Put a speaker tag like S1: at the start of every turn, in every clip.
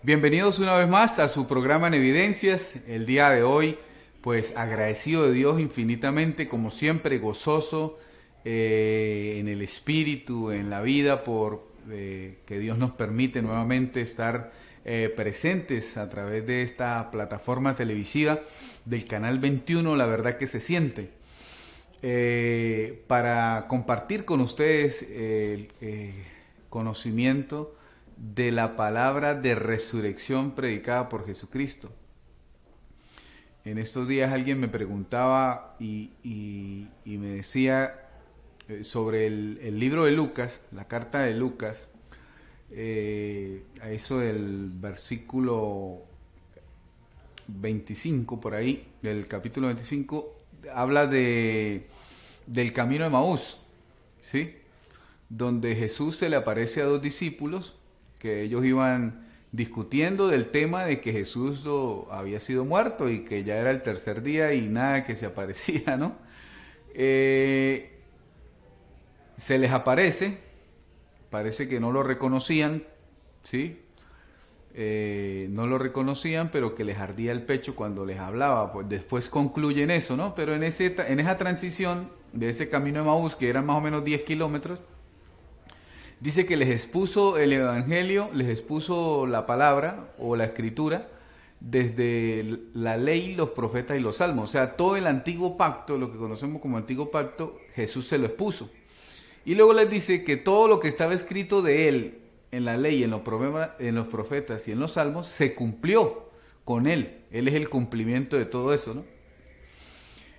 S1: Bienvenidos una vez más a su programa en Evidencias. El día de hoy, pues agradecido de Dios infinitamente, como siempre, gozoso en el espíritu, en la vida, por que Dios nos permite nuevamente estar presentes a través de esta plataforma televisiva del Canal 21, La Verdad que se siente, para compartir con ustedes el conocimiento de la palabra de resurrección predicada por Jesucristo. En estos días alguien me preguntaba y me decía sobre el libro de Lucas, la carta de Lucas, a eso del versículo 25 por ahí, del capítulo 25, habla del camino de Emaús, ¿sí? Donde Jesús se le aparece a dos discípulos, que ellos iban discutiendo del tema de que Jesús había sido muerto y que ya era el tercer día y nada que se aparecía, ¿no? Se les aparece, parece que no lo reconocían, ¿sí? No lo reconocían, pero que les ardía el pecho cuando les hablaba. Pues después concluyen eso, ¿no? Pero en esa transición de ese camino de Emaús, que eran más o menos 10 kilómetros, dice que les expuso el Evangelio, les expuso la palabra o la escritura desde la ley, los profetas y los salmos. O sea, todo el antiguo pacto, lo que conocemos como antiguo pacto, Jesús se lo expuso. Y luego les dice que todo lo que estaba escrito de él en la ley, en los profetas y en los salmos, se cumplió con él. Él es el cumplimiento de todo eso, ¿no?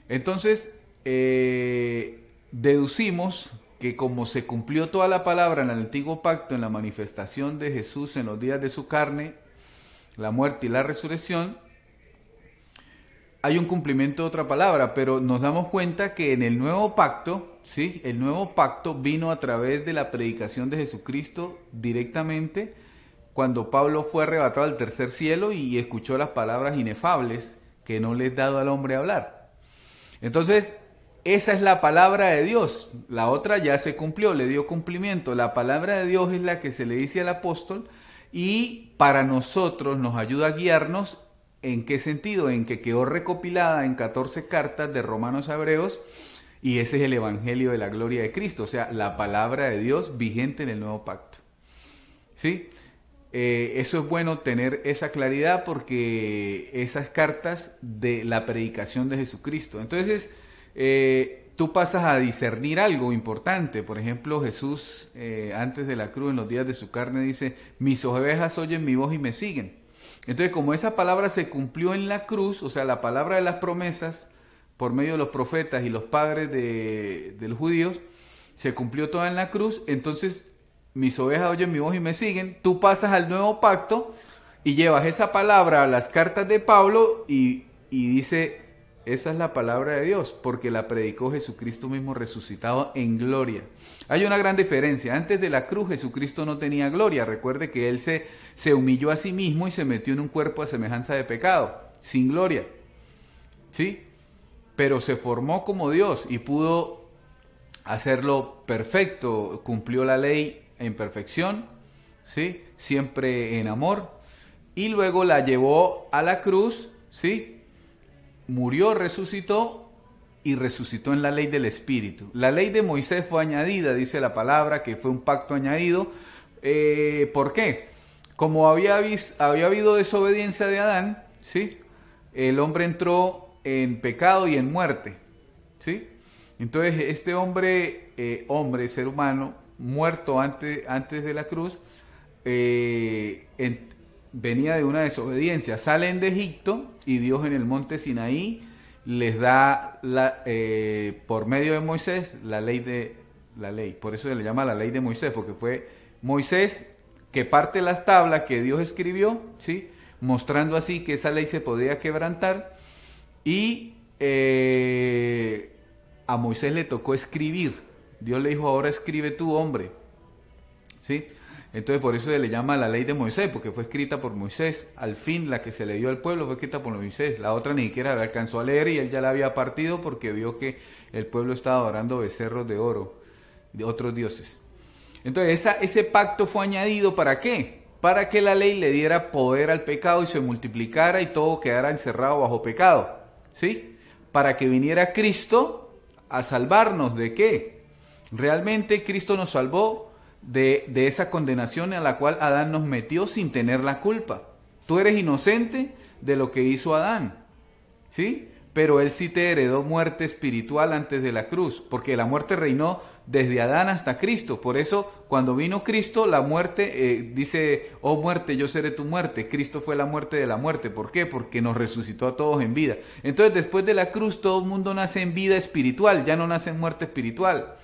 S1: Entonces, deducimos que como se cumplió toda la palabra en el antiguo pacto, en la manifestación de Jesús en los días de su carne, la muerte y la resurrección, hay un cumplimiento de otra palabra, pero nos damos cuenta que en el nuevo pacto, ¿sí? El nuevo pacto vino a través de la predicación de Jesucristo directamente, cuando Pablo fue arrebatado al tercer cielo y escuchó las palabras inefables que no le es dado al hombre hablar. Entonces, esa es la palabra de Dios. La otra ya se cumplió, le dio cumplimiento. La palabra de Dios es la que se le dice al apóstol y para nosotros nos ayuda a guiarnos. ¿En qué sentido? En que quedó recopilada en 14 cartas de Romanos a Hebreos y ese es el Evangelio de la gloria de Cristo. O sea, la palabra de Dios vigente en el nuevo pacto. ¿Sí? Eso es bueno tener esa claridad porque esas cartas de la predicación de Jesucristo. Entonces, tú pasas a discernir algo importante. Por ejemplo, Jesús antes de la cruz, en los días de su carne, dice: mis ovejas oyen mi voz y me siguen. Entonces, como esa palabra se cumplió en la cruz, o sea, la palabra de las promesas por medio de los profetas y los padres de los judíos, se cumplió toda en la cruz. Entonces, mis ovejas oyen mi voz y me siguen. Tú pasas al nuevo pacto y llevas esa palabra a las cartas de Pablo y dice: esa es la palabra de Dios, porque la predicó Jesucristo mismo resucitado en gloria. Hay una gran diferencia. Antes de la cruz, Jesucristo no tenía gloria. Recuerde que Él se humilló a sí mismo y se metió en un cuerpo a semejanza de pecado, sin gloria. ¿Sí? Pero se formó como Dios y pudo hacerlo perfecto. Cumplió la ley en perfección, ¿sí? Siempre en amor. Y luego la llevó a la cruz, ¿sí? Murió, resucitó y resucitó en la ley del Espíritu. La ley de Moisés fue añadida, dice la palabra, que fue un pacto añadido. ¿Por qué? Como había habido desobediencia de Adán, ¿sí? El hombre entró en pecado y en muerte, ¿sí? Entonces este hombre, ser humano, muerto antes de la cruz, venía de una desobediencia. Salen de Egipto y Dios en el monte Sinaí les da por medio de Moisés la ley. Por eso se le llama la ley de Moisés, porque fue Moisés que parte las tablas que Dios escribió, ¿sí? Mostrando así que esa ley se podía quebrantar y a Moisés le tocó escribir. Dios le dijo: ahora escribe tú, hombre, ¿sí? Entonces por eso se le llama la ley de Moisés, porque fue escrita por Moisés. Al fin la que se le dio al pueblo fue escrita por Moisés. La otra ni siquiera alcanzó a leer y él ya la había partido porque vio que el pueblo estaba adorando becerros de oro, de otros dioses. Entonces ese pacto fue añadido ¿para qué? para que la ley le diera poder al pecado y se multiplicara y todo quedara encerrado bajo pecado, ¿sí? Para que viniera Cristo a salvarnos. ¿De qué? Realmente Cristo nos salvó de esa condenación a la cual Adán nos metió sin tener la culpa. Tú eres inocente de lo que hizo Adán, ¿sí? Pero él sí te heredó muerte espiritual antes de la cruz, porque la muerte reinó desde Adán hasta Cristo. Por eso, cuando vino Cristo, la muerte, dice, oh muerte, yo seré tu muerte. Cristo fue la muerte de la muerte. ¿Por qué? Porque nos resucitó a todos en vida. Entonces, después de la cruz, todo el mundo nace en vida espiritual, ya no nace en muerte espiritual.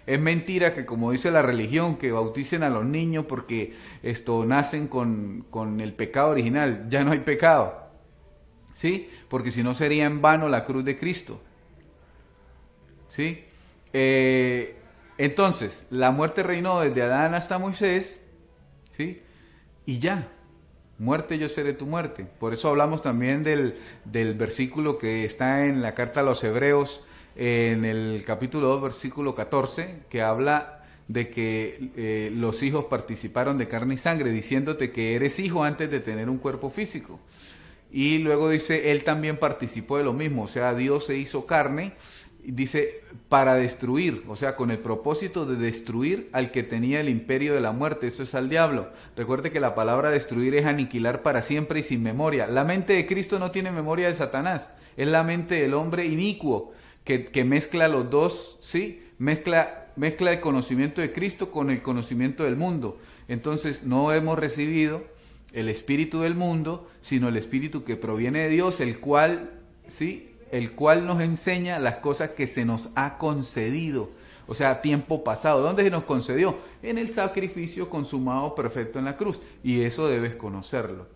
S1: Es mentira que, como dice la religión, que bauticen a los niños porque nacen con el pecado original. Ya no hay pecado, ¿sí? Porque si no sería en vano la cruz de Cristo, ¿sí? Entonces, la muerte reinó desde Adán hasta Moisés, ¿sí? Y ya, muerte yo seré tu muerte. Por eso hablamos también del versículo que está en la carta a los Hebreos, en el capítulo 2, versículo 14, que habla de que los hijos participaron de carne y sangre, diciéndote que eres hijo antes de tener un cuerpo físico. Y luego dice, él también participó de lo mismo, o sea, Dios se hizo carne, dice, para destruir, o sea, con el propósito de destruir al que tenía el imperio de la muerte, eso es al diablo. Recuerde que la palabra destruir es aniquilar para siempre y sin memoria. La mente de Cristo no tiene memoria de Satanás, es la mente del hombre inicuo, que mezcla los dos, ¿sí? Mezcla el conocimiento de Cristo con el conocimiento del mundo. Entonces no hemos recibido el espíritu del mundo, sino el espíritu que proviene de Dios, el cual, ¿sí? El cual nos enseña las cosas que se nos ha concedido, o sea, tiempo pasado. ¿Dónde se nos concedió? En el sacrificio consumado perfecto en la cruz, y eso debes conocerlo,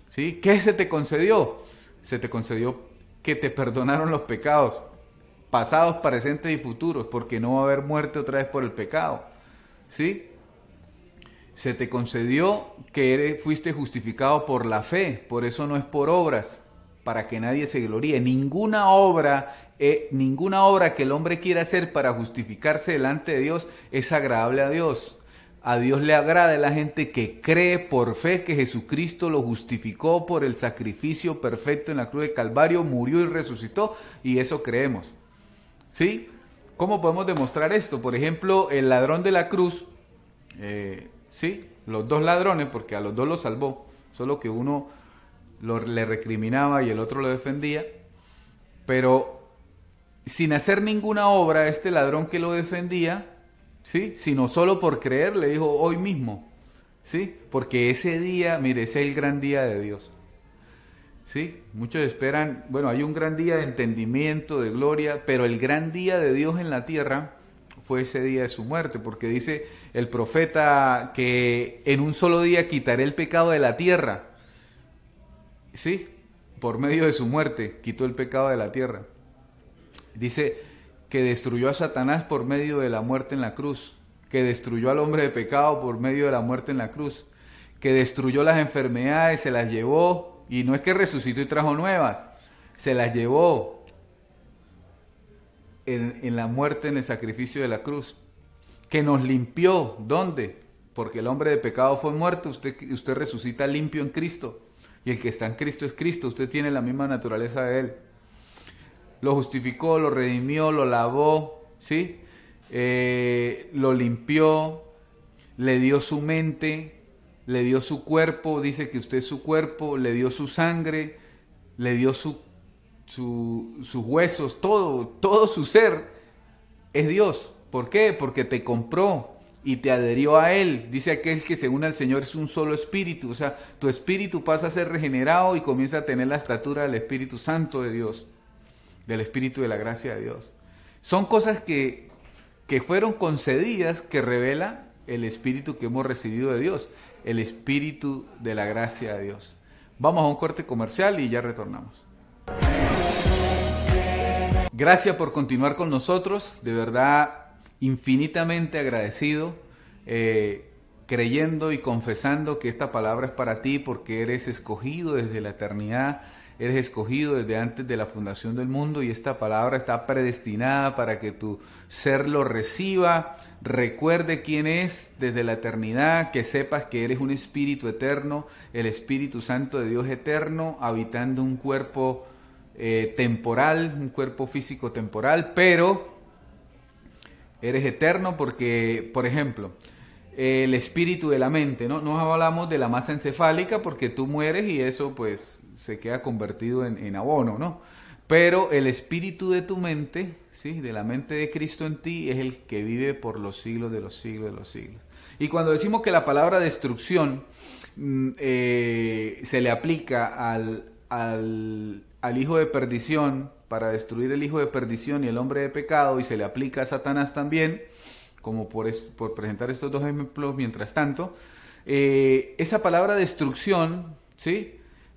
S1: ¿sí? ¿Qué se te concedió? Se te concedió que te perdonaron los pecados, pasados, presentes y futuros, porque no va a haber muerte otra vez por el pecado, ¿sí? Se te concedió que fuiste justificado por la fe, por eso no es por obras, para que nadie se gloríe. Ninguna obra que el hombre quiera hacer para justificarse delante de Dios es agradable a Dios. A Dios le agrada a la gente que cree por fe que Jesucristo lo justificó por el sacrificio perfecto en la cruz del Calvario, murió y resucitó, y eso creemos, ¿sí? ¿Cómo podemos demostrar esto? Por ejemplo, el ladrón de la cruz, sí, los dos ladrones, porque a los dos los salvó, solo que uno le recriminaba y el otro lo defendía, pero sin hacer ninguna obra, este ladrón que lo defendía, ¿sí? Sino solo por creer, le dijo hoy mismo, ¿sí? Porque ese día, mire, ese es el gran día de Dios, ¿sí? Muchos esperan, bueno, hay un gran día de entendimiento, de gloria, pero el gran día de Dios en la tierra fue ese día de su muerte, porque dice el profeta que en un solo día quitaré el pecado de la tierra, ¿sí? Por medio de su muerte quitó el pecado de la tierra. Dice que destruyó a Satanás por medio de la muerte en la cruz, que destruyó al hombre de pecado por medio de la muerte en la cruz, que destruyó las enfermedades, se las llevó, y no es que resucitó y trajo nuevas, se las llevó en la muerte, en el sacrificio de la cruz, que nos limpió. ¿Dónde? Porque el hombre de pecado fue muerto, usted resucita limpio en Cristo, y el que está en Cristo es Cristo, usted tiene la misma naturaleza de Él. Lo justificó, lo redimió, lo lavó, ¿sí? Lo limpió, le dio su mente, le dio su cuerpo, dice que usted es su cuerpo, le dio su sangre, le dio sus huesos, todo su ser es Dios. ¿Por qué? Porque te compró y te adherió a Él. Dice aquel que se une al Señor es un solo espíritu, o sea, tu espíritu pasa a ser regenerado y comienza a tener la estatura del Espíritu Santo de Dios, del Espíritu de la gracia de Dios. Son cosas que fueron concedidas, que revela el Espíritu que hemos recibido de Dios, el Espíritu de la gracia de Dios. Vamos a un corte comercial y ya retornamos. Gracias por continuar con nosotros, de verdad infinitamente agradecido, creyendo y confesando que esta palabra es para ti porque eres escogido desde la eternidad, eres escogido desde antes de la fundación del mundo y esta palabra está predestinada para que tu ser lo reciba, recuerde quién es desde la eternidad, que sepas que eres un espíritu eterno, el Espíritu Santo de Dios eterno, habitando un cuerpo temporal, un cuerpo físico temporal, pero eres eterno porque, por ejemplo, el espíritu de la mente, ¿no? No hablamos de la masa encefálica porque tú mueres y eso pues se queda convertido en abono, ¿no? Pero el espíritu de tu mente, ¿sí? De la mente de Cristo en ti, es el que vive por los siglos de los siglos de los siglos. Y cuando decimos que la palabra destrucción se le aplica al hijo de perdición, para destruir el hijo de perdición y el hombre de pecado, y se le aplica a Satanás también, como por presentar estos dos ejemplos mientras tanto, esa palabra destrucción, ¿sí?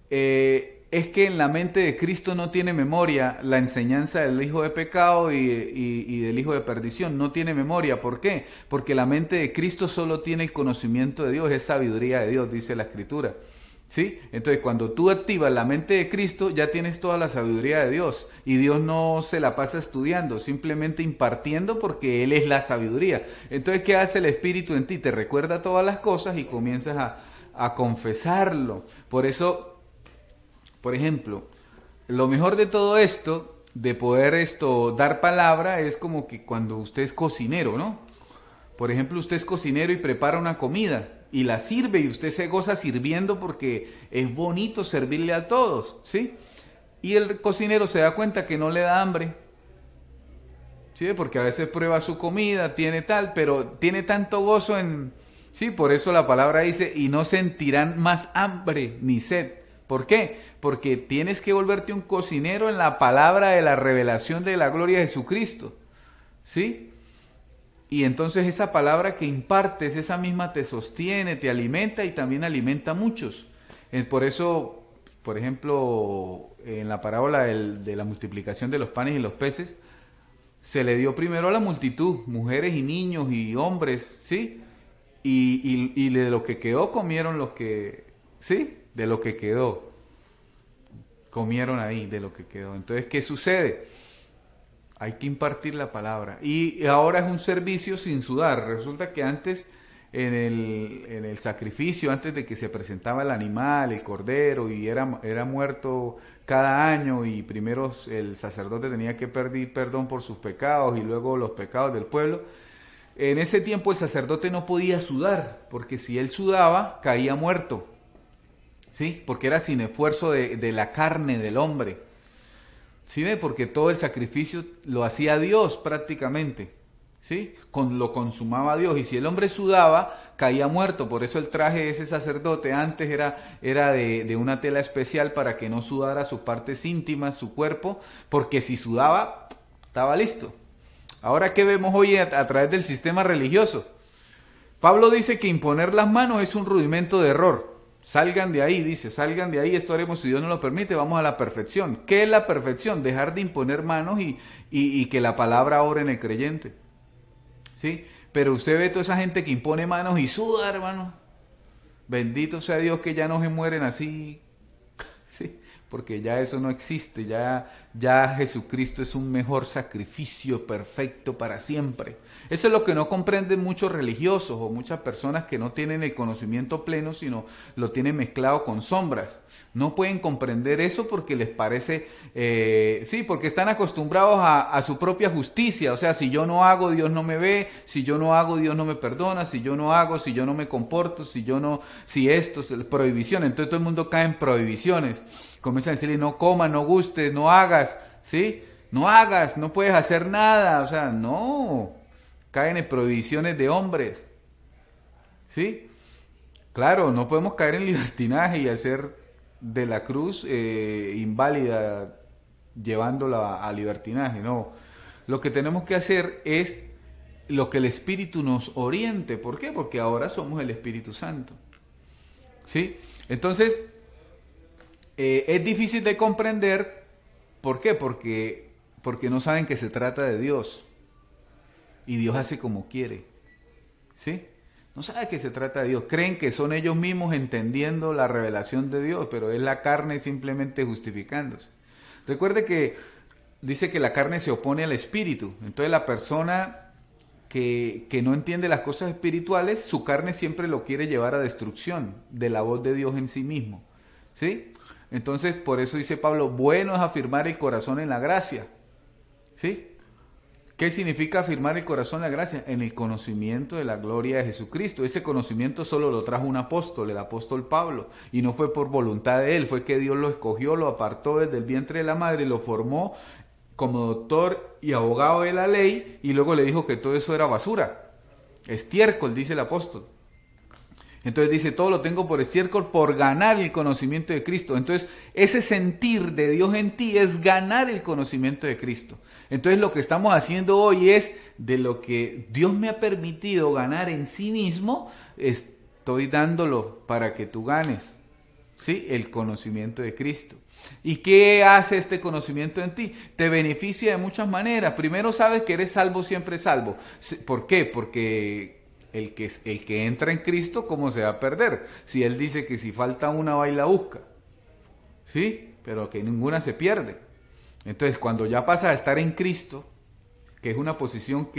S1: Es que en la mente de Cristo no tiene memoria la enseñanza del hijo de pecado y del hijo de perdición, no tiene memoria. ¿Por qué? Porque la mente de Cristo solo tiene el conocimiento de Dios, es sabiduría de Dios, dice la Escritura. ¿Sí? Entonces, cuando tú activas la mente de Cristo, ya tienes toda la sabiduría de Dios. Y Dios no se la pasa estudiando, simplemente impartiendo porque Él es la sabiduría. Entonces, ¿qué hace el Espíritu en ti? Te recuerda todas las cosas y comienzas a confesarlo. Por eso, por ejemplo, lo mejor de todo esto, de poder dar palabra, es como que cuando usted es cocinero, ¿no? Por ejemplo, usted es cocinero y prepara una comida y la sirve y usted se goza sirviendo porque es bonito servirle a todos, ¿sí? Y el cocinero se da cuenta que no le da hambre, ¿sí? Porque a veces prueba su comida, tiene tal, pero tiene tanto gozo en... Sí, por eso la palabra dice, y no sentirán más hambre ni sed. ¿Por qué? Porque tienes que volverte un cocinero en la palabra de la revelación de la gloria de Jesucristo, ¿sí? Y entonces esa palabra que impartes, esa misma te sostiene, te alimenta y también alimenta a muchos. Por eso, por ejemplo, en la parábola de la multiplicación de los panes y los peces, se le dio primero a la multitud, mujeres y niños y hombres, ¿sí? Y de lo que quedó comieron los que, ¿sí? De lo que quedó, comieron ahí, de lo que quedó. Entonces, ¿qué sucede? Hay que impartir la palabra. Y ahora es un servicio sin sudar. Resulta que antes, en el sacrificio, antes de que se presentaba el animal, el cordero, y era muerto cada año, y primero el sacerdote tenía que pedir perdón por sus pecados y luego los pecados del pueblo. En ese tiempo el sacerdote no podía sudar, porque si él sudaba, caía muerto. ¿Sí? Porque era sin esfuerzo de la carne del hombre. ¿Sí ve? Porque todo el sacrificio lo hacía Dios prácticamente, ¿sí? Lo consumaba Dios, y si el hombre sudaba, caía muerto. Por eso el traje de ese sacerdote antes era de una tela especial para que no sudara sus partes íntimas, su cuerpo, porque si sudaba, estaba listo. Ahora, ¿qué vemos hoy a través del sistema religioso? Pablo dice que imponer las manos es un rudimento de error. Salgan de ahí, dice, salgan de ahí, esto haremos si Dios nos lo permite, vamos a la perfección. ¿Qué es la perfección? Dejar de imponer manos y que la palabra obre en el creyente. ¿Sí? Pero usted ve toda esa gente que impone manos y suda, hermano. Bendito sea Dios que ya no se mueren así, ¿sí? Porque ya eso no existe, ya Jesucristo es un mejor sacrificio perfecto para siempre. Eso es lo que no comprenden muchos religiosos o muchas personas que no tienen el conocimiento pleno, sino lo tienen mezclado con sombras. No pueden comprender eso porque les parece, sí, porque están acostumbrados a su propia justicia. O sea, si yo no hago, Dios no me ve; si yo no hago, Dios no me perdona; si yo no hago, si yo no me comporto, si esto es prohibición. Entonces todo el mundo cae en prohibiciones. Comienzan a decirle, no comas, no gustes, no hagas, ¿sí? No hagas, no puedes hacer nada. O sea, no. Caen en prohibiciones de hombres, ¿sí? Claro, no podemos caer en libertinaje y hacer de la cruz inválida llevándola a libertinaje, no. Lo que tenemos que hacer es lo que el Espíritu nos oriente. ¿Por qué? Porque ahora somos el Espíritu Santo, ¿sí? Entonces, es difícil de comprender. ¿Por qué? Porque no saben que se trata de Dios. Y Dios hace como quiere, ¿sí? No saben que se trata de Dios. Creen que son ellos mismos entendiendo la revelación de Dios, pero es la carne simplemente justificándose. Recuerde que dice que la carne se opone al espíritu. Entonces la persona que no entiende las cosas espirituales, su carne siempre lo quiere llevar a destrucción de la voz de Dios en sí mismo. ¿Sí? Entonces, por eso dice Pablo, bueno es afirmar el corazón en la gracia. ¿Sí? ¿Qué significa afirmar el corazón en la gracia? En el conocimiento de la gloria de Jesucristo. Ese conocimiento solo lo trajo un apóstol, el apóstol Pablo. Y no fue por voluntad de él, fue que Dios lo escogió, lo apartó desde el vientre de la madre, lo formó como doctor y abogado de la ley, y luego le dijo que todo eso era basura. Estiércol, dice el apóstol. Entonces dice, todo lo tengo por estiércol por ganar el conocimiento de Cristo. Entonces, ese sentir de Dios en ti es ganar el conocimiento de Cristo. Entonces, lo que estamos haciendo hoy es de lo que Dios me ha permitido ganar en sí mismo, estoy dándolo para que tú ganes, ¿sí? El conocimiento de Cristo. ¿Y qué hace este conocimiento en ti? Te beneficia de muchas maneras. Primero, sabes que eres salvo, siempre salvo. ¿Por qué? Porque el que entra en Cristo, ¿cómo se va a perder? Si Él dice que si falta una, va y la busca. ¿Sí? Pero que ninguna se pierde. Entonces, cuando ya pasas a estar en Cristo, que es una posición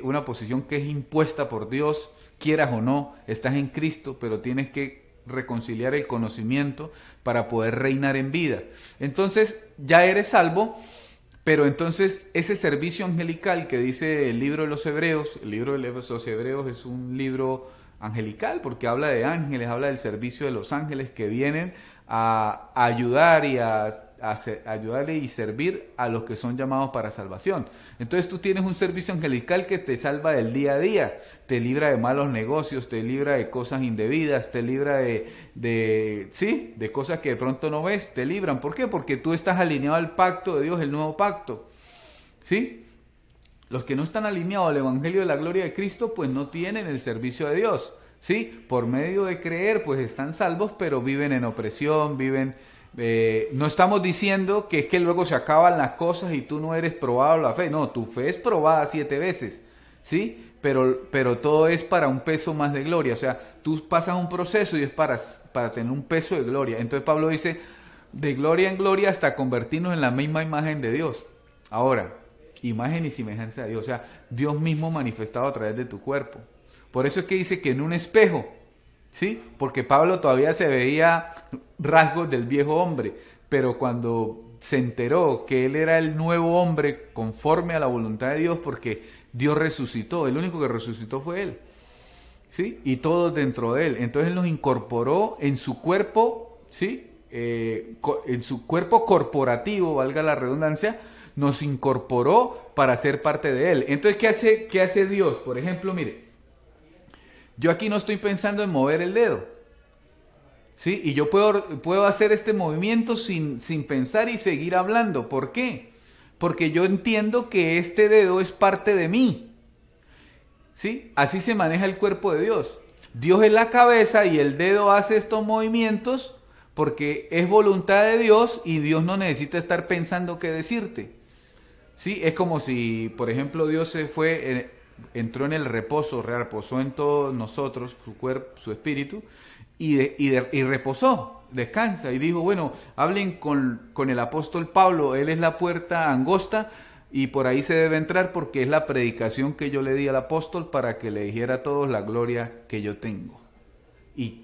S1: una posición que es impuesta por Dios, quieras o no, estás en Cristo, pero tienes que reconciliar el conocimiento para poder reinar en vida. Entonces, ya eres salvo. Pero entonces ese servicio angelical que dice el libro de los Hebreos, el libro de los Hebreos es un libro angelical porque habla de ángeles, habla del servicio de los ángeles que vienen a ayudar y ayudarle y servir a los que son llamados para salvación. Entonces tú tienes un servicio angelical que te salva del día a día, te libra de malos negocios, te libra de cosas indebidas, te libra de cosas que de pronto no ves, te libran. ¿Por qué? Porque tú estás alineado al pacto de Dios, el nuevo pacto. ¿Sí? Los que no están alineados al Evangelio de la gloria de Cristo, pues no tienen el servicio de Dios. ¿Sí? Por medio de creer, pues están salvos, pero viven en opresión, no estamos diciendo que es que luego se acaban las cosas y tú no eres probado la fe. No, tu fe es probada 7 veces, ¿sí? Pero todo es para un peso más de gloria. O sea, tú pasas un proceso y es para tener un peso de gloria. Entonces Pablo dice, de gloria en gloria hasta convertirnos en la misma imagen de Dios. Ahora, imagen y semejanza de Dios. O sea, Dios mismo manifestado a través de tu cuerpo. Por eso es que dice que en un espejo, ¿sí? Porque Pablo todavía se veía rasgos del viejo hombre, pero cuando se enteró que él era el nuevo hombre conforme a la voluntad de Dios, porque Dios resucitó, el único que resucitó fue él, ¿sí? Y todos dentro de él. Entonces él nos incorporó en su cuerpo, ¿sí? En su cuerpo corporativo, valga la redundancia, nos incorporó para ser parte de él. Entonces, ¿qué hace Dios? Por ejemplo, mire, yo aquí no estoy pensando en mover el dedo, ¿sí? Y yo puedo hacer este movimiento sin pensar y seguir hablando. ¿Por qué? Porque yo entiendo que este dedo es parte de mí, ¿sí? Así se maneja el cuerpo de Dios. Dios es la cabeza y el dedo hace estos movimientos porque es voluntad de Dios y Dios no necesita estar pensando qué decirte, ¿sí? Es como si, por ejemplo, Dios entró en el reposo, reposó en todos nosotros, su cuerpo, su espíritu, y reposó, descansa, y dijo, bueno, hablen con el apóstol Pablo, él es la puerta angosta, y por ahí se debe entrar porque es la predicación que yo le di al apóstol para que le dijera a todos la gloria que yo tengo. Y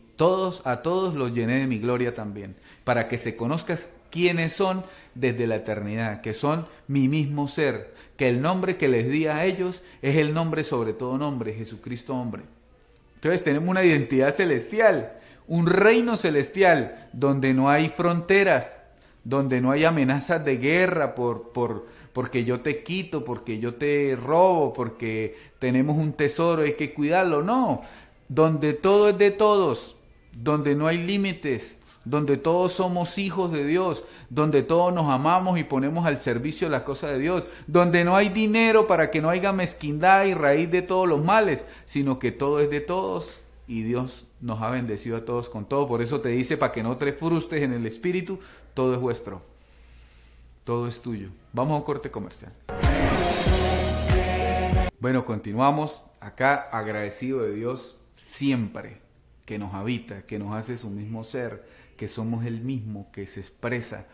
S1: a todos los llené de mi gloria también, para que se conozcan quiénes son desde la eternidad, que son mi mismo ser, que el nombre que les di a ellos es el nombre sobre todo nombre, Jesucristo hombre. Entonces tenemos una identidad celestial, un reino celestial, donde no hay fronteras, donde no hay amenazas de guerra porque yo te quito, porque yo te robo, porque tenemos un tesoro, hay que cuidarlo. No, donde todo es de todos, donde no hay límites, donde todos somos hijos de Dios, donde todos nos amamos y ponemos al servicio las cosas de Dios, donde no hay dinero para que no haya mezquindad y raíz de todos los males, sino que todo es de todos y Dios nos ha bendecido a todos con todo. Por eso te dice, para que no te frustres en el espíritu, todo es vuestro, todo es tuyo. Vamos a un corte comercial. Bueno, continuamos acá agradecido de Dios siempre, que nos habita, que nos hace su mismo ser, que somos el mismo, que se expresa.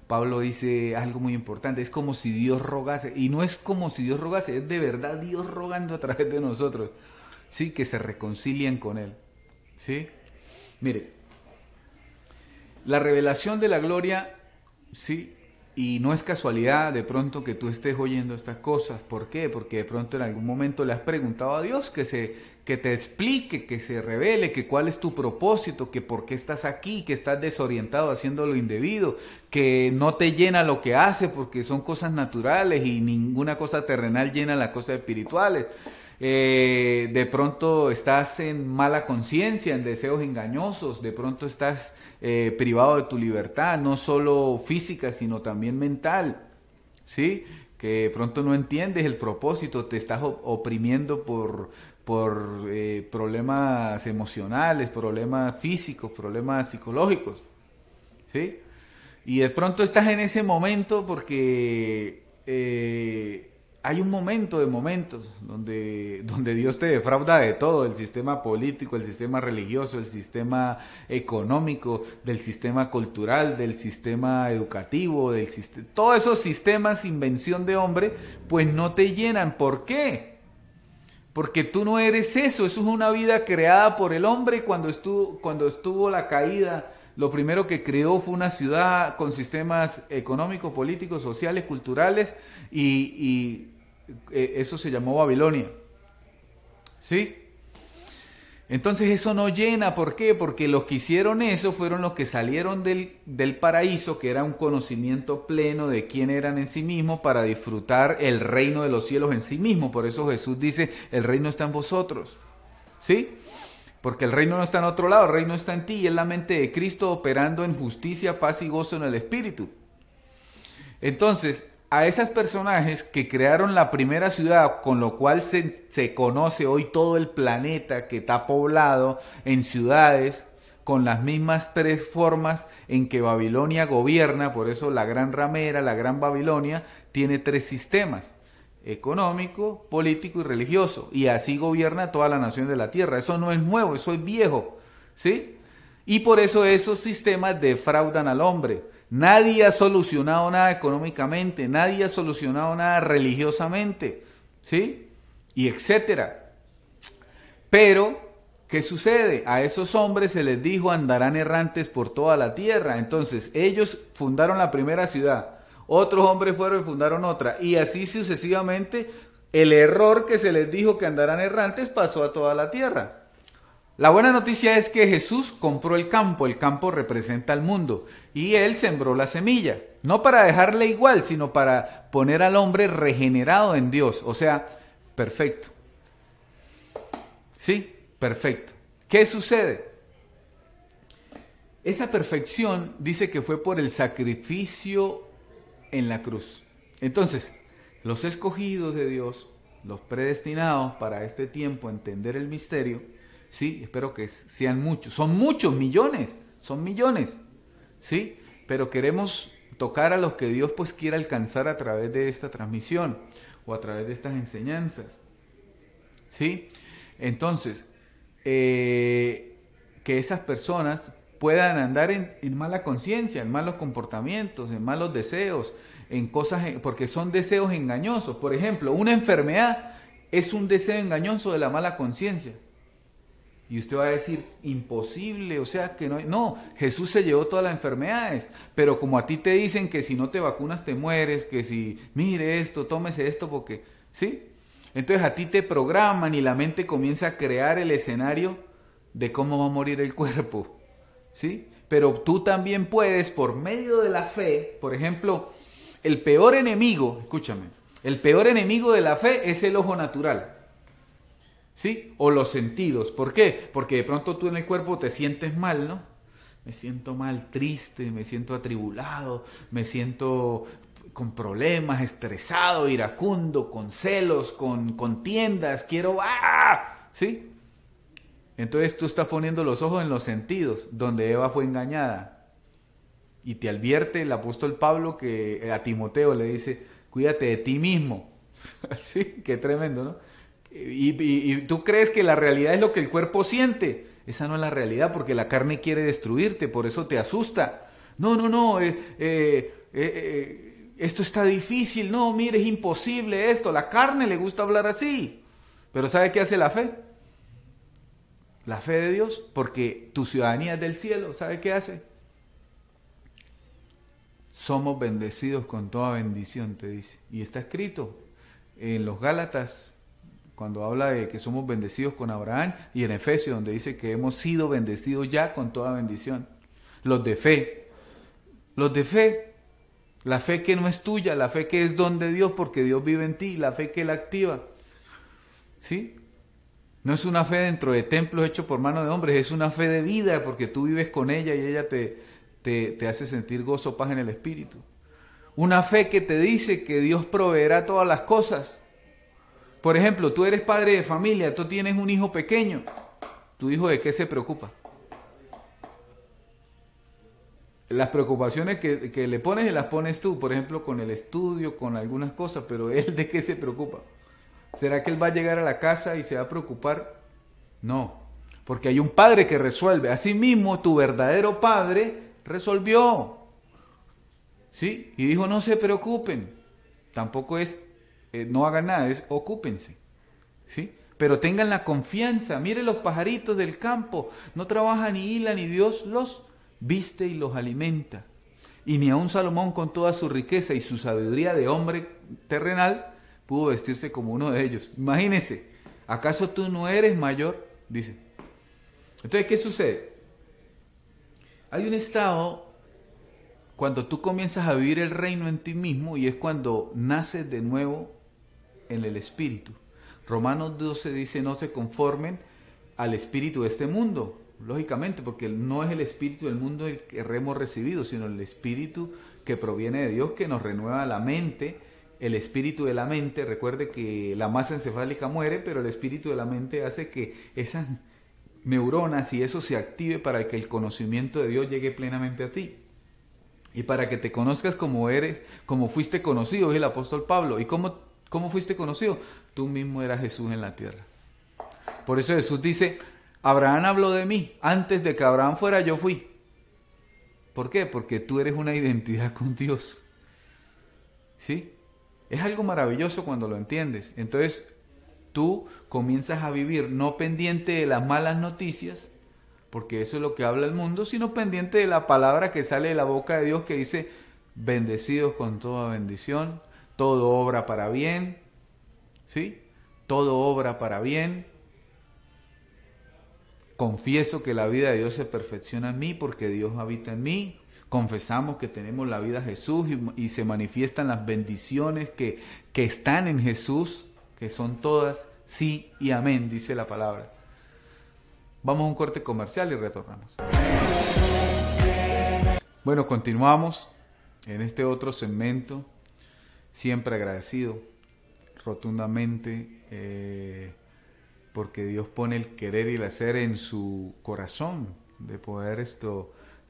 S1: Pablo dice algo muy importante, es como si Dios rogase, y no es como si Dios rogase, es de verdad Dios rogando a través de nosotros, sí, que se reconcilien con Él, ¿sí? Mire, la revelación de la gloria, sí, y no es casualidad de pronto que tú estés oyendo estas cosas. ¿Por qué? Porque de pronto en algún momento le has preguntado a Dios que te explique, que se revele, que cuál es tu propósito, que por qué estás aquí, que estás desorientado haciendo lo indebido, que no te llena lo que hace porque son cosas naturales y ninguna cosa terrenal llena las cosas espirituales. De pronto estás en mala conciencia, en deseos engañosos, de pronto estás privado de tu libertad, no solo física, sino también mental, ¿sí? Que de pronto no entiendes el propósito, te estás oprimiendo por problemas emocionales, problemas físicos, problemas psicológicos, ¿sí? Y de pronto estás en ese momento porque hay un momento de momentos donde Dios te defrauda de todo, el sistema político, el sistema religioso, el sistema económico, del sistema cultural, del sistema educativo, todos esos sistemas, invención de hombre, pues no te llenan. ¿Por qué? Porque tú no eres eso es una vida creada por el hombre cuando estuvo la caída. Lo primero que creó fue una ciudad con sistemas económicos, políticos, sociales, culturales y eso se llamó Babilonia. ¿Sí? Entonces eso no llena. ¿Por qué? Porque los que hicieron eso fueron los que salieron del paraíso, que era un conocimiento pleno de quién eran en sí mismos para disfrutar el reino de los cielos en sí mismo. Por eso Jesús dice, el reino está en vosotros. ¿Sí? Porque el reino no está en otro lado, el reino está en ti y es la mente de Cristo operando en justicia, paz y gozo en el Espíritu. Entonces, a esos personajes que crearon la primera ciudad, con lo cual se conoce hoy todo el planeta que está poblado en ciudades, con las mismas tres formas en que Babilonia gobierna, por eso la gran ramera, la gran Babilonia, tiene tres sistemas: económico, político y religioso, y así gobierna toda la nación de la tierra. Eso no es nuevo, eso es viejo, ¿sí? Y por eso esos sistemas defraudan al hombre. Nadie ha solucionado nada económicamente, nadie ha solucionado nada religiosamente, ¿sí? Y etcétera. Pero, ¿qué sucede? A esos hombres se les dijo andarán errantes por toda la tierra. Entonces, ellos fundaron la primera ciudad, otros hombres fueron y fundaron otra, y así sucesivamente. El error que se les dijo que andarán errantes pasó a toda la tierra. La buena noticia es que Jesús compró el campo representa al mundo, y Él sembró la semilla, no para dejarle igual, sino para poner al hombre regenerado en Dios, o sea, perfecto. ¿Sí? Perfecto. ¿Qué sucede? Esa perfección dice que fue por el sacrificio en la cruz. Entonces, los escogidos de Dios, los predestinados para este tiempo entender el misterio, sí, espero que sean muchos, son muchos, millones, son millones, sí, pero queremos tocar a los que Dios pues quiera alcanzar a través de esta transmisión o a través de estas enseñanzas, sí. Entonces, que esas personas puedan andar en mala conciencia, en malos comportamientos, en malos deseos, en cosas, porque son deseos engañosos. Por ejemplo, una enfermedad es un deseo engañoso de la mala conciencia. Y usted va a decir, imposible, o sea que no hay... No, Jesús se llevó todas las enfermedades, pero como a ti te dicen que si no te vacunas te mueres, que si, mire esto, tómese esto porque... ¿Sí? Entonces a ti te programan y la mente comienza a crear el escenario de cómo va a morir el cuerpo, ¿sí? Pero tú también puedes, por medio de la fe, por ejemplo, el peor enemigo, escúchame, el peor enemigo de la fe es el ojo natural, ¿sí? O los sentidos. ¿Por qué? Porque de pronto tú en el cuerpo te sientes mal, ¿no? Me siento mal, triste, me siento atribulado, me siento con problemas, estresado, iracundo, con celos, con contiendas, quiero... ¡Ah! ¿Sí? Entonces tú estás poniendo los ojos en los sentidos, donde Eva fue engañada. Y te advierte el apóstol Pablo que a Timoteo le dice, cuídate de ti mismo. ¿Sí? Qué tremendo, ¿no? y tú crees que la realidad es lo que el cuerpo siente. Esa no es la realidad, porque la carne quiere destruirte, por eso te asusta. No, esto está difícil, no, mire, es imposible esto. La carne le gusta hablar así. Pero ¿sabe qué hace la fe? La fe de Dios, porque tu ciudadanía es del cielo, ¿sabe qué hace? Somos bendecidos con toda bendición, te dice. Y está escrito en los Gálatas, cuando habla de que somos bendecidos con Abraham, y en Efesios, donde dice que hemos sido bendecidos ya con toda bendición. Los de fe, la fe que no es tuya, la fe que es don de Dios porque Dios vive en ti, la fe que Él activa. ¿Sí? No es una fe dentro de templos hechos por mano de hombres, es una fe de vida porque tú vives con ella y ella te hace sentir gozo, paz en el espíritu. Una fe que te dice que Dios proveerá todas las cosas. Por ejemplo, tú eres padre de familia, tú tienes un hijo pequeño. ¿Tu hijo de qué se preocupa? Las preocupaciones que le pones, las pones tú, por ejemplo, con el estudio, con algunas cosas, pero ¿él de qué se preocupa? ¿Será que él va a llegar a la casa y se va a preocupar? No, porque hay un padre que resuelve. Asimismo, tu verdadero padre resolvió. ¿Sí? Y dijo, no se preocupen. Tampoco es, no hagan nada, es ocúpense. ¿Sí? Pero tengan la confianza. Miren los pajaritos del campo. No trabajan ni hilan y Dios los viste y los alimenta. Y ni aun Salomón con toda su riqueza y su sabiduría de hombre terrenal pudo vestirse como uno de ellos. Imagínense, ¿acaso tú no eres mayor? Dice. Entonces, ¿qué sucede? Hay un estado cuando tú comienzas a vivir el reino en ti mismo y es cuando naces de nuevo en el espíritu. Romanos 12 dice, no se conformen al espíritu de este mundo. Lógicamente, porque no es el espíritu del mundo el que hemos recibido, sino el espíritu que proviene de Dios, que nos renueva la mente. El espíritu de la mente, recuerde que la masa encefálica muere, pero el espíritu de la mente hace que esas neuronas y eso se active para que el conocimiento de Dios llegue plenamente a ti. Y para que te conozcas como eres, como fuiste conocido, es el apóstol Pablo. ¿Y cómo fuiste conocido? Tú mismo eras Jesús en la tierra. Por eso Jesús dice, Abraham habló de mí, antes de que Abraham fuera yo fui. ¿Por qué? Porque tú eres una identidad con Dios. ¿Sí? Es algo maravilloso cuando lo entiendes. Entonces, tú comienzas a vivir no pendiente de las malas noticias, porque eso es lo que habla el mundo, sino pendiente de la palabra que sale de la boca de Dios que dice, bendecidos con toda bendición, todo obra para bien, ¿sí? Todo obra para bien. Confieso que la vida de Dios se perfecciona en mí porque Dios habita en mí. Confesamos que tenemos la vida de Jesús y se manifiestan las bendiciones que están en Jesús, que son todas sí y amén, dice la palabra. Vamos a un corte comercial y retornamos. Bueno, continuamos en este otro segmento, siempre agradecido, rotundamente, porque Dios pone el querer y el hacer en su corazón, de poder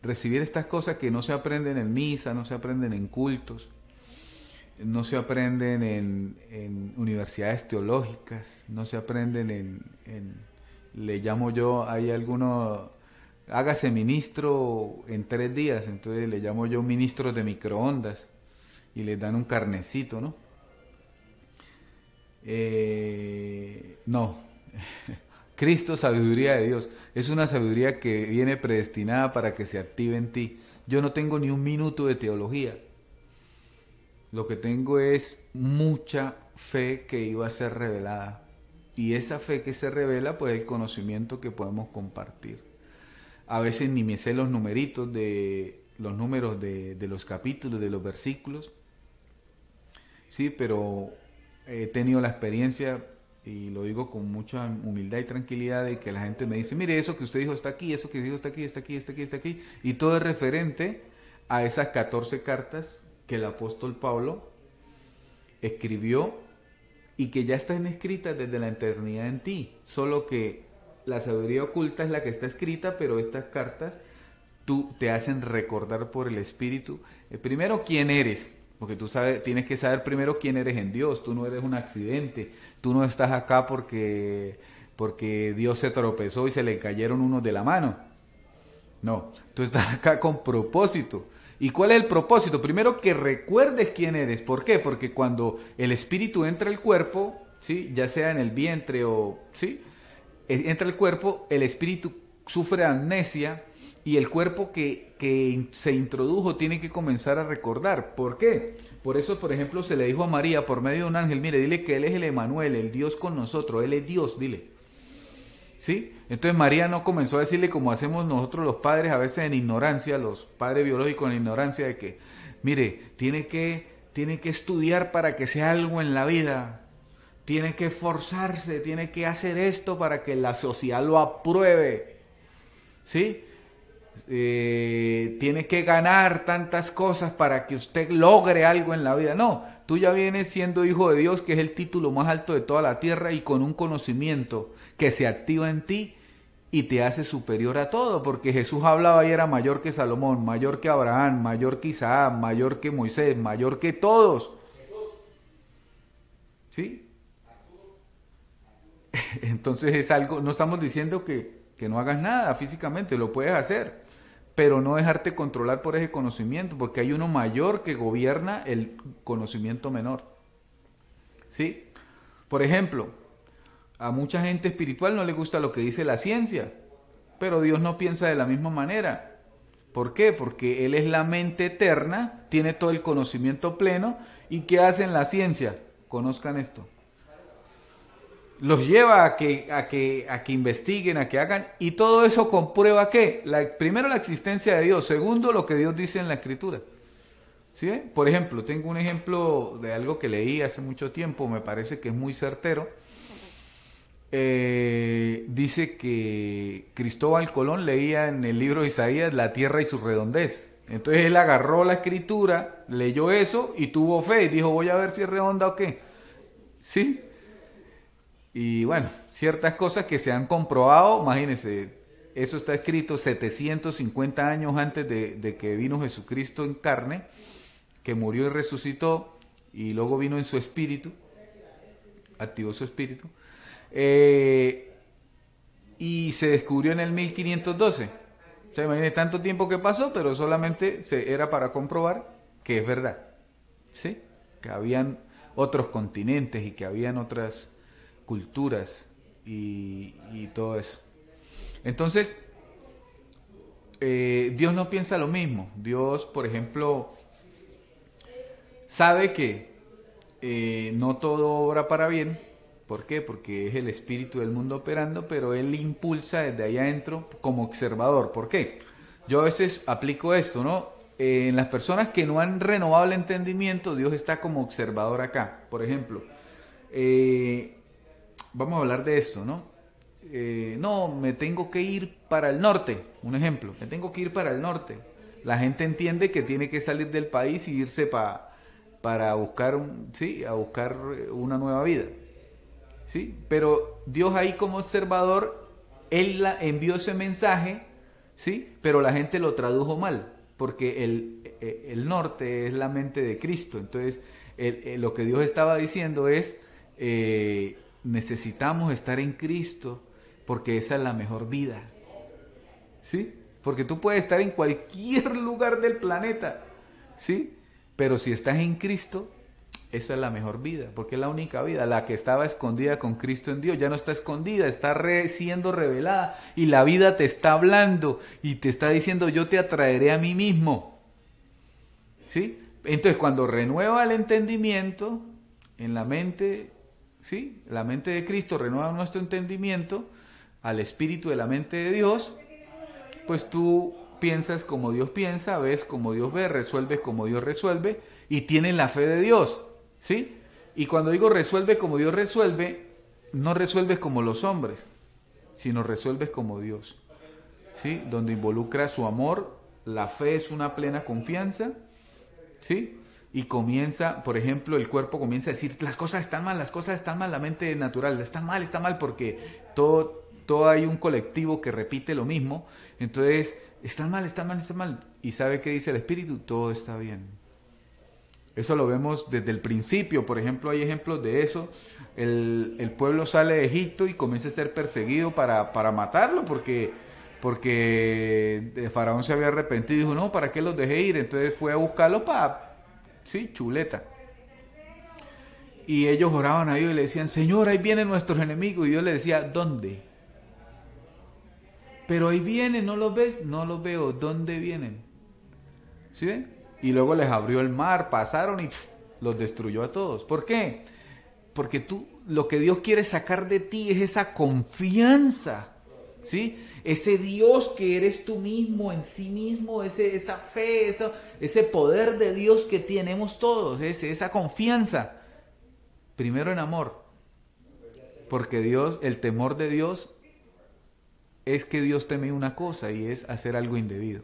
S1: recibir estas cosas que no se aprenden en misa, no se aprenden en cultos, no se aprenden en universidades teológicas, no se aprenden le llamo yo, hay algunos, hágase ministro en 3 días, entonces le llamo yo ministros de microondas y les dan un carnecito, ¿no? No, Cristo, sabiduría de Dios, es una sabiduría que viene predestinada para que se active en ti. Yo no tengo ni un minuto de teología, lo que tengo es mucha fe que iba a ser revelada. Y esa fe que se revela, pues el conocimiento que podemos compartir. A veces ni me sé los numeritos los números de los capítulos, de los versículos. Sí, pero he tenido la experiencia, y lo digo con mucha humildad y tranquilidad, de que la gente me dice, mire, eso que usted dijo está aquí, eso que dijo está aquí, está aquí, está aquí, está aquí. Y todo es referente a esas 14 cartas que el apóstol Pablo escribió y que ya están escritas desde la eternidad en ti, solo que la sabiduría oculta es la que está escrita, pero estas cartas tú te hacen recordar por el Espíritu, primero quién eres, Porque tú sabes, tienes que saber primero quién eres en Dios. Tú no eres un accidente. Tú no estás acá porque Dios se tropezó y se le cayeron unos de la mano. No, tú estás acá con propósito. ¿Y cuál es el propósito? Primero que recuerdes quién eres. ¿Por qué? Porque cuando el espíritu entra al cuerpo, ¿sí? Ya sea en el vientre o ¿sí? Entra al cuerpo, el espíritu sufre amnesia y el cuerpo que se introdujo tiene que comenzar a recordar. ¿Por qué? Por eso, por ejemplo, se le dijo a María por medio de un ángel, mire, dile que Él es el Emanuel, el Dios con nosotros, Él es Dios, dile. ¿Sí? Entonces María no comenzó a decirle como hacemos nosotros los padres a veces en ignorancia, los padres biológicos en ignorancia de que, mire, tiene que estudiar para que sea algo en la vida, tiene que esforzarse, tiene que hacer esto para que la sociedad lo apruebe, ¿sí? Tiene que ganar tantas cosas para que usted logre algo en la vida. No, tú ya vienes siendo hijo de Dios, que es el título más alto de toda la tierra, y con un conocimiento que se activa en ti y te hace superior a todo, porque Jesús hablaba y era mayor que Salomón, mayor que Abraham, mayor que Isaac, mayor que Moisés, mayor que todos. ¿Sí? Entonces es algo, no estamos diciendo que no hagas nada físicamente, lo puedes hacer, pero no dejarte controlar por ese conocimiento, porque hay uno mayor que gobierna el conocimiento menor. ¿Sí? Por ejemplo, a mucha gente espiritual no le gusta lo que dice la ciencia, pero Dios no piensa de la misma manera. ¿Por qué? Porque Él es la mente eterna, tiene todo el conocimiento pleno, ¿y qué hace en la ciencia? Conozcan esto. Los lleva a que investiguen, a que hagan, y todo eso comprueba ¿qué? Primero la existencia de Dios, segundo lo que Dios dice en la Escritura. ¿Sí? Por ejemplo, tengo un ejemplo de algo que leí hace mucho tiempo, me parece que es muy certero. Dice que Cristóbal Colón leía en el libro de Isaías la tierra y su redondez. Entonces él agarró la Escritura, leyó eso y tuvo fe y dijo, voy a ver si es redonda o qué. ¿Sí? Y bueno, ciertas cosas que se han comprobado, imagínense, eso está escrito 750 años antes de que vino Jesucristo en carne, que murió y resucitó, y luego vino en su espíritu, activó su espíritu, y se descubrió en el 1512. O sea, imagínense tanto tiempo que pasó, pero solamente era para comprobar que es verdad, ¿sí? Que habían otros continentes y que habían otras culturas y todo eso. Entonces, Dios no piensa lo mismo. Dios, por ejemplo, sabe que no todo obra para bien. ¿Por qué? Porque es el espíritu del mundo operando, pero Él impulsa desde allá adentro como observador. ¿Por qué? Yo a veces aplico esto, ¿no? En las personas que no han renovado el entendimiento, Dios está como observador acá. Por ejemplo, vamos a hablar de esto, ¿no? No, me tengo que ir para el norte, un ejemplo, me tengo que ir para el norte. La gente entiende que tiene que salir del país y irse para buscar, ¿sí? A buscar una nueva vida, ¿sí? Pero Dios ahí como observador, Él envió ese mensaje, ¿sí? Pero la gente lo tradujo mal, porque el norte es la mente de Cristo. Entonces, lo que Dios estaba diciendo es, necesitamos estar en Cristo, porque esa es la mejor vida, ¿sí? Porque tú puedes estar en cualquier lugar del planeta, ¿sí? Pero si estás en Cristo, esa es la mejor vida, porque es la única vida. La que estaba escondida con Cristo en Dios ya no está escondida, está siendo revelada, y la vida te está hablando y te está diciendo, yo te atraeré a mí mismo, ¿sí? Entonces, cuando renueva el entendimiento en la mente, ¿sí? La mente de Cristo renueva nuestro entendimiento al espíritu de la mente de Dios, pues tú piensas como Dios piensa, ves como Dios ve, resuelves como Dios resuelve, y tienes la fe de Dios, ¿sí? Y cuando digo resuelve como Dios resuelve, no resuelves como los hombres, sino resuelves como Dios, ¿sí? Donde involucra su amor, la fe es una plena confianza, ¿sí? Y comienza, por ejemplo, el cuerpo comienza a decir, las cosas están mal, la mente natural, está mal, porque todo hay un colectivo que repite lo mismo. Entonces, está mal. ¿Y sabe qué dice el espíritu? Todo está bien. Eso lo vemos desde el principio. Por ejemplo, hay ejemplos de eso. El pueblo sale de Egipto y comienza a ser perseguido para matarlo, porque Faraón se había arrepentido y dijo, no, ¿para qué los dejé ir? Entonces fue a buscarlos para, sí, chuleta. Y ellos oraban a Dios y le decían, Señor, ahí vienen nuestros enemigos. Y Dios le decía, ¿dónde? Pero ahí vienen, ¿no los ves? No los veo, ¿dónde vienen? ¿Sí ven? Y luego les abrió el mar, pasaron y los destruyó a todos. ¿Por qué? Porque lo que Dios quiere sacar de ti es esa confianza, ¿sí? Ese Dios que eres tú mismo, en sí mismo, esa fe, ese poder de Dios que tenemos todos, esa confianza. Primero en amor, porque el temor de Dios es que Dios teme una cosa y es hacer algo indebido.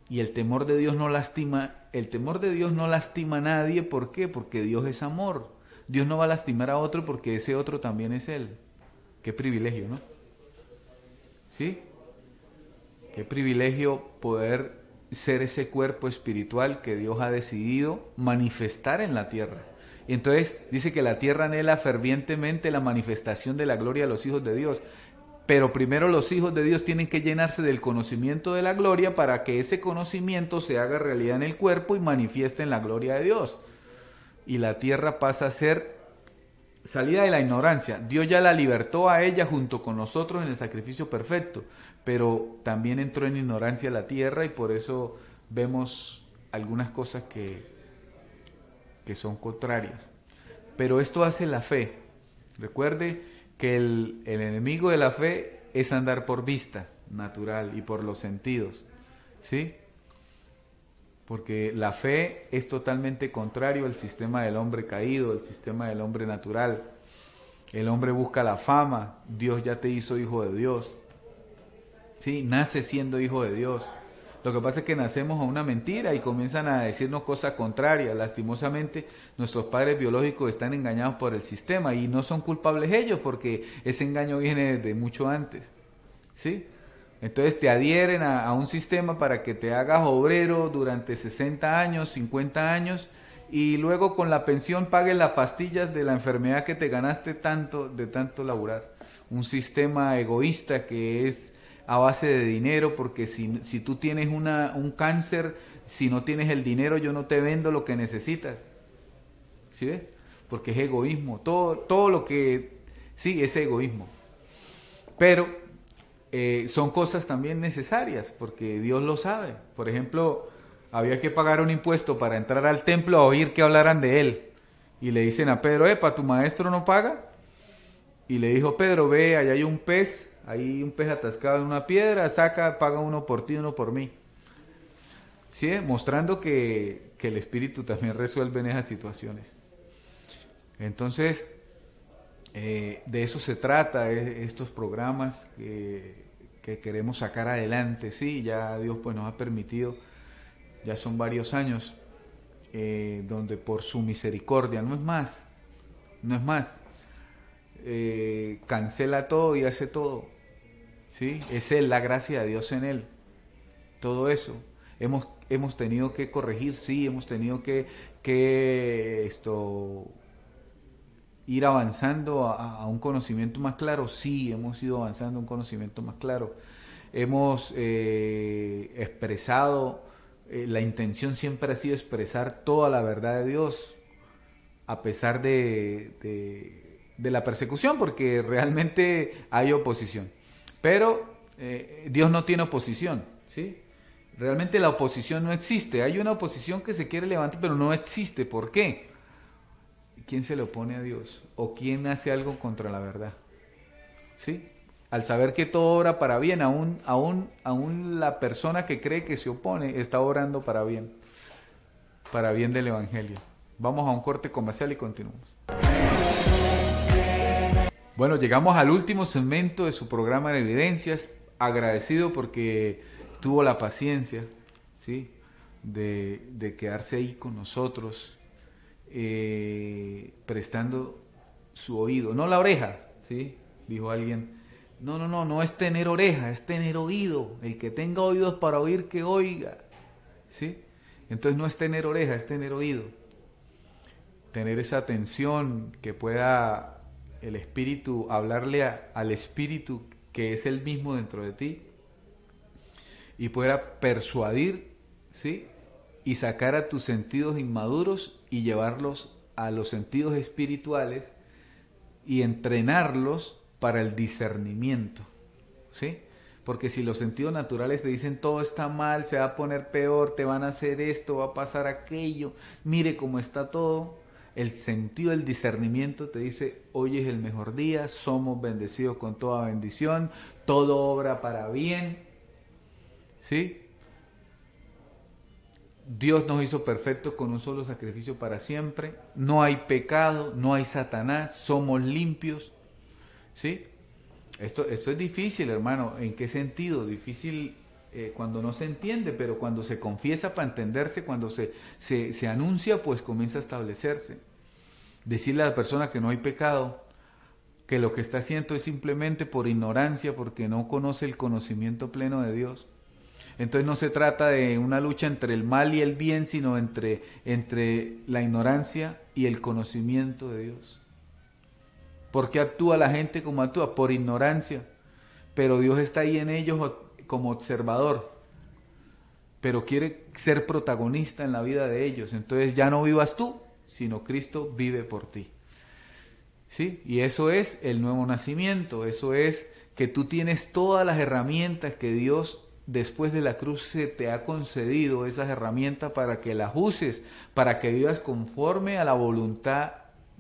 S1: Y el temor de Dios no lastima a nadie. ¿Por qué? Porque Dios es amor. Dios no va a lastimar a otro porque ese otro también es Él. Qué privilegio, ¿no? ¿Sí? Qué privilegio poder ser ese cuerpo espiritual que Dios ha decidido manifestar en la tierra. Y entonces dice que la tierra anhela fervientemente la manifestación de la gloria de los hijos de Dios. Pero primero los hijos de Dios tienen que llenarse del conocimiento de la gloria para que ese conocimiento se haga realidad en el cuerpo y manifieste en la gloria de Dios. Y la tierra pasa a ser salida de la ignorancia. Dios ya la libertó a ella junto con nosotros en el sacrificio perfecto, pero también entró en ignorancia la tierra y por eso vemos algunas cosas que son contrarias. Pero esto hace la fe. Recuerde que el enemigo de la fe es andar por vista natural y por los sentidos, ¿sí? Porque la fe es totalmente contrario al sistema del hombre caído, al sistema del hombre natural. El hombre busca la fama, Dios ya te hizo hijo de Dios, ¿sí? Nace siendo hijo de Dios. Lo que pasa es que nacemos a una mentira y comienzan a decirnos cosas contrarias. Lastimosamente, nuestros padres biológicos están engañados por el sistema y no son culpables ellos porque ese engaño viene desde mucho antes, ¿sí? Entonces te adhieren a un sistema para que te hagas obrero durante 60 años, 50 años y luego con la pensión pagues las pastillas de la enfermedad que te ganaste de tanto laburar. Un sistema egoísta que es a base de dinero, porque si tú tienes un cáncer, si no tienes el dinero yo no te vendo lo que necesitas. ¿Sí ves? Porque es egoísmo. Todo lo que... Sí, es egoísmo. Pero son cosas también necesarias, porque Dios lo sabe. Por ejemplo, había que pagar un impuesto para entrar al templo a oír que hablaran de él. Y le dicen a Pedro, ¿pa tu maestro no paga? Y le dijo Pedro, ve, allá hay un pez atascado en una piedra, paga uno por ti, uno por mí. ¿Sí? Mostrando que el Espíritu también resuelve en esas situaciones. Entonces, de eso se trata, estos programas que queremos sacar adelante. Sí, ya Dios pues nos ha permitido, ya son varios años, donde por su misericordia, no es más, cancela todo y hace todo, ¿sí? Es Él, la gracia de Dios en Él, todo eso. Hemos tenido que corregir, sí, hemos tenido que ir avanzando a un conocimiento más claro, sí, hemos ido avanzando a un conocimiento más claro. Hemos expresado, la intención siempre ha sido expresar toda la verdad de Dios, a pesar de la persecución, porque realmente hay oposición. Pero Dios no tiene oposición, ¿sí? Realmente la oposición no existe. Hay una oposición que se quiere levantar, pero no existe. ¿Por qué? ¿Quién se le opone a Dios? ¿O quién hace algo contra la verdad? ¿Sí? Al saber que todo obra para bien, aún la persona que cree que se opone está orando para bien del Evangelio. Vamos a un corte comercial y continuamos. Bueno, llegamos al último segmento de su programa de Evidencias. Agradecido porque tuvo la paciencia, ¿sí? de quedarse ahí con nosotros, prestando su oído, no la oreja, ¿sí? Dijo alguien. No es tener oreja, es tener oído. El que tenga oídos para oír, que oiga, ¿sí? Entonces no es tener oreja, es tener oído. tener esa atención, que pueda el Espíritu hablarle al Espíritu que es el mismo dentro de ti y pueda persuadir, ¿sí? Y sacar a tus sentidos inmaduros y llevarlos a los sentidos espirituales y entrenarlos para el discernimiento, ¿sí? Porque si los sentidos naturales te dicen todo está mal, se va a poner peor, te van a hacer esto, va a pasar aquello, mire cómo está todo, el sentido del discernimiento te dice hoy es el mejor día, somos bendecidos con toda bendición, todo obra para bien, ¿sí? Dios nos hizo perfectos con un solo sacrificio para siempre, no hay pecado, no hay Satanás, somos limpios, ¿sí? Esto es difícil, hermano. ¿En qué sentido? Difícil cuando no se entiende, pero cuando se confiesa para entenderse, cuando se anuncia, pues comienza a establecerse. Decirle a la persona que no hay pecado, que lo que está haciendo es simplemente por ignorancia, porque no conoce el conocimiento pleno de Dios. Entonces no se trata de una lucha entre el mal y el bien, sino entre la ignorancia y el conocimiento de Dios. ¿Por qué actúa la gente como actúa? Por ignorancia. Pero Dios está ahí en ellos como observador. Pero quiere ser protagonista en la vida de ellos. Entonces ya no vivas tú, sino Cristo vive por ti. ¿Sí? Y eso es el nuevo nacimiento. Eso es que tú tienes todas las herramientas que Dios después de la cruz se te ha concedido, esas herramientas para que las uses, para que vivas conforme a la voluntad,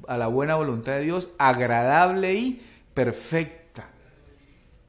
S1: a la buena voluntad de Dios, agradable y perfecta.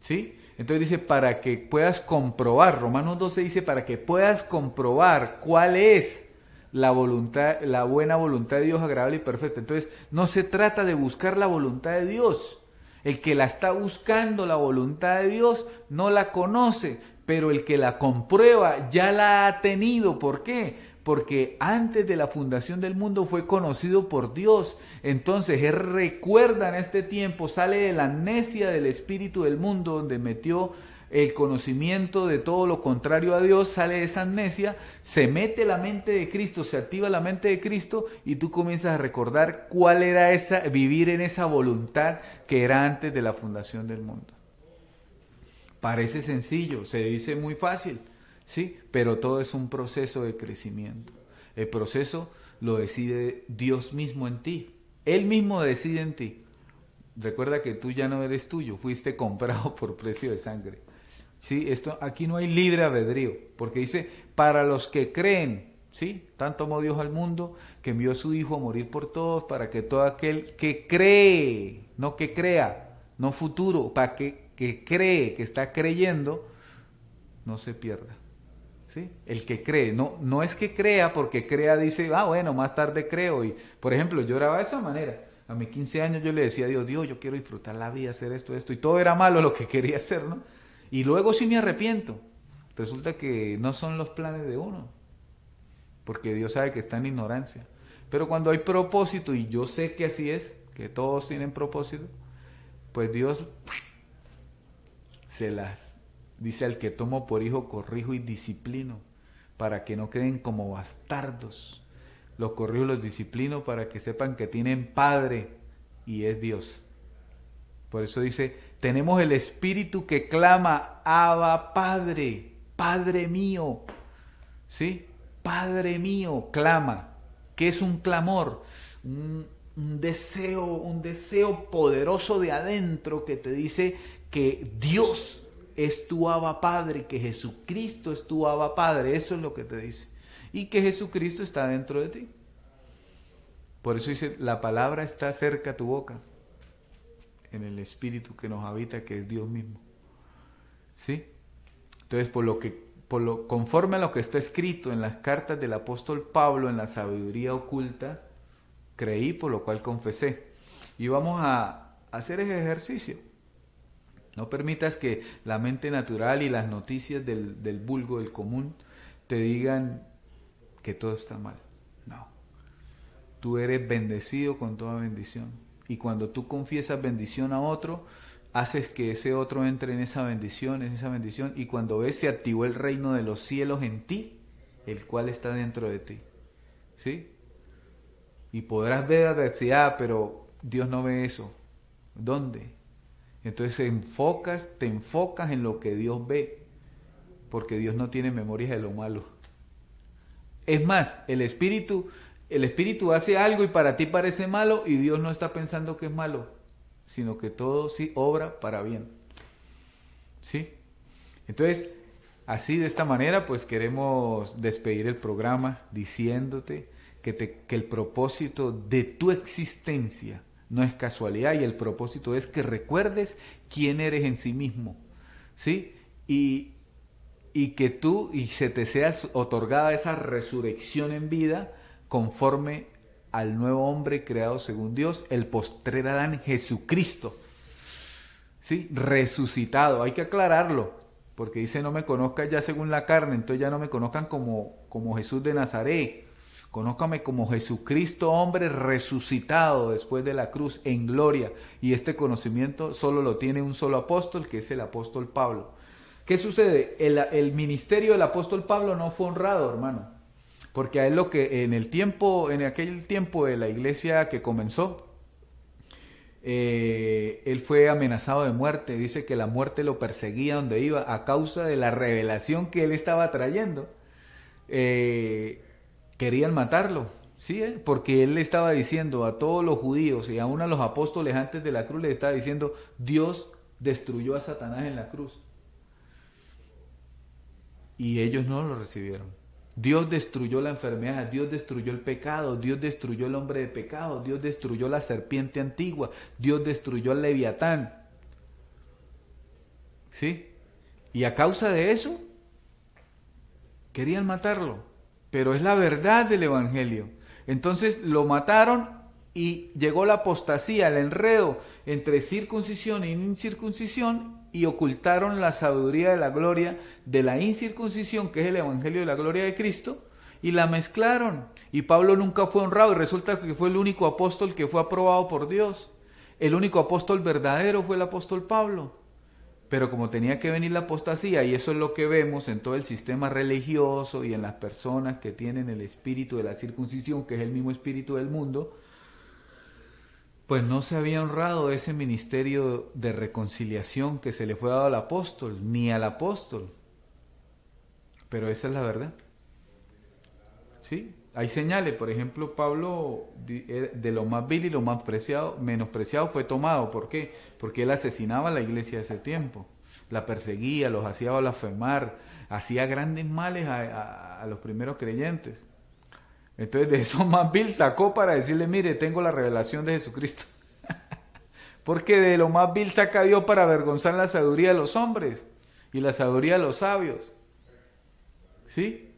S1: ¿Sí? Entonces dice, para que puedas comprobar, Romanos 12 dice, para que puedas comprobar cuál es la voluntad, la buena voluntad de Dios, agradable y perfecta. Entonces, no se trata de buscar la voluntad de Dios. El que la está buscando, la voluntad de Dios, no la conoce, pero el que la comprueba ya la ha tenido. ¿Por qué? Porque antes de la fundación del mundo fue conocido por Dios. Entonces Él recuerda en este tiempo, sale de la amnesia del espíritu del mundo, donde metió el conocimiento de todo lo contrario a Dios, sale de esa amnesia, se mete la mente de Cristo, se activa la mente de Cristo y tú comienzas a recordar cuál era esa, vivir en esa voluntad que era antes de la fundación del mundo. Parece sencillo, se dice muy fácil, ¿sí? Pero todo es un proceso de crecimiento. El proceso lo decide Dios mismo en ti. Él mismo decide en ti. Recuerda que tú ya no eres tuyo, fuiste comprado por precio de sangre. ¿Sí? Aquí no hay libre albedrío, porque dice, para los que creen, ¿sí? Tanto amó Dios al mundo, que envió a su Hijo a morir por todos, para que todo aquel que cree, no que crea, no futuro, para que cree, que está creyendo, no se pierda. ¿Sí? El que cree, no es que crea, porque crea dice, bueno, más tarde creo. Y, por ejemplo, yo oraba de esa manera. A mis 15 años yo le decía a Dios, yo quiero disfrutar la vida, hacer esto, y todo era malo lo que quería hacer, ¿no? Y luego sí me arrepiento. Resulta que no son los planes de uno, porque Dios sabe que está en ignorancia. Pero cuando hay propósito, y yo sé que así es, que todos tienen propósito, pues Dios se las dice: al que tomo por hijo, corrijo y disciplino, para que no queden como bastardos. Los corrijo y los disciplino para que sepan que tienen padre, y es Dios. Por eso dice, tenemos el Espíritu que clama, Abba Padre, Padre mío. ¿Sí? Padre mío, clama. ¿Qué es un clamor? Un deseo poderoso de adentro que te dice que Dios es tu Abba Padre, que Jesucristo es tu Abba Padre. Eso es lo que te dice. Y que Jesucristo está dentro de ti. Por eso dice, la palabra está cerca a tu boca, en el Espíritu que nos habita, que es Dios mismo. ¿Sí? Entonces, conforme a lo que está escrito en las cartas del apóstol Pablo, en la sabiduría oculta, creí, por lo cual confesé. Y vamos a hacer ese ejercicio. No permitas que la mente natural y las noticias del vulgo, del común, te digan que todo está mal. No. Tú eres bendecido con toda bendición. Y cuando tú confiesas bendición a otro, haces que ese otro entre en esa bendición, y cuando ves, se activó el reino de los cielos en ti, el cual está dentro de ti. ¿Sí? Y podrás ver adversidad, pero Dios no ve eso. ¿Dónde? Entonces te enfocas en lo que Dios ve, porque Dios no tiene memorias de lo malo. Es más, el espíritu hace algo y para ti parece malo y Dios no está pensando que es malo, sino que todo sí obra para bien. ¿Sí? Entonces, así de esta manera, pues queremos despedir el programa diciéndote que el propósito de tu existencia no es casualidad y el propósito es que recuerdes quién eres en sí mismo. ¿Sí? Y que tú y se te sea otorgada esa resurrección en vida conforme al nuevo hombre creado según Dios, el postrer Adán, Jesucristo. ¿Sí? Resucitado, hay que aclararlo, porque dice no me conozcas ya según la carne, entonces ya no me conozcan como Jesús de Nazaret, conózcame como Jesucristo, hombre resucitado después de la cruz en gloria, y este conocimiento solo lo tiene un solo apóstol, que es el apóstol Pablo. ¿Qué sucede? El ministerio del apóstol Pablo no fue honrado, hermano, porque a él lo que en aquel tiempo de la iglesia que comenzó, él fue amenazado de muerte. Dice que la muerte lo perseguía donde iba a causa de la revelación que él estaba trayendo. Querían matarlo, ¿sí? Porque él le estaba diciendo a todos los judíos y aún a los apóstoles antes de la cruz, le estaba diciendo: Dios destruyó a Satanás en la cruz. Y ellos no lo recibieron. Dios destruyó la enfermedad, Dios destruyó el pecado, Dios destruyó el hombre de pecado, Dios destruyó la serpiente antigua, Dios destruyó al Leviatán. ¿Sí? Y a causa de eso, querían matarlo. Pero es la verdad del Evangelio. Entonces lo mataron y llegó la apostasía, el enredo entre circuncisión e incircuncisión, y ocultaron la sabiduría de la gloria de la incircuncisión, que es el Evangelio de la gloria de Cristo, y la mezclaron. Y Pablo nunca fue honrado, y resulta que fue el único apóstol que fue aprobado por Dios. El único apóstol verdadero fue el apóstol Pablo. Pero como tenía que venir la apostasía, y eso es lo que vemos en todo el sistema religioso y en las personas que tienen el espíritu de la circuncisión, que es el mismo espíritu del mundo, pues no se había honrado ese ministerio de reconciliación que se le fue dado al apóstol, ni al apóstol. Pero esa es la verdad. ¿Sí? Hay señales, por ejemplo, Pablo de lo más vil y lo más menospreciado fue tomado. ¿Por qué? Porque él asesinaba a la iglesia de ese tiempo, la perseguía, los hacía blasfemar, hacía grandes males a los primeros creyentes. Entonces de eso más vil sacó para decirle: mire, tengo la revelación de Jesucristo. Porque de lo más vil saca Dios para avergonzar la sabiduría de los hombres y la sabiduría de los sabios. ¿Sí?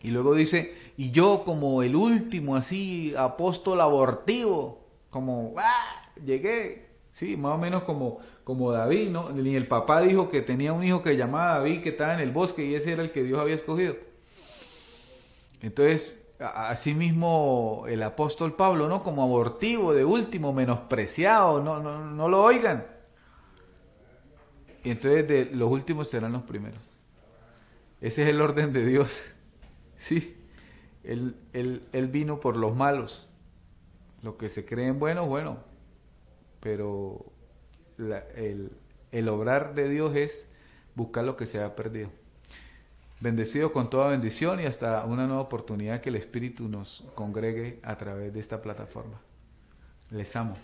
S1: Y luego dice: y yo como el último así apóstol abortivo, como llegué, sí, más o menos como David, ¿no? Ni el papá dijo que tenía un hijo que llamaba David, que estaba en el bosque, y ese era el que Dios había escogido. Entonces, asimismo el apóstol Pablo, ¿no? Como abortivo, de último, menospreciado, no lo oigan. Y entonces de los últimos serán los primeros. Ese es el orden de Dios. Sí, él vino por los malos. Los que se creen buenos, bueno. Pero el obrar de Dios es buscar lo que se ha perdido. Bendecido con toda bendición y hasta una nueva oportunidad que el Espíritu nos congregue a través de esta plataforma. Les amo.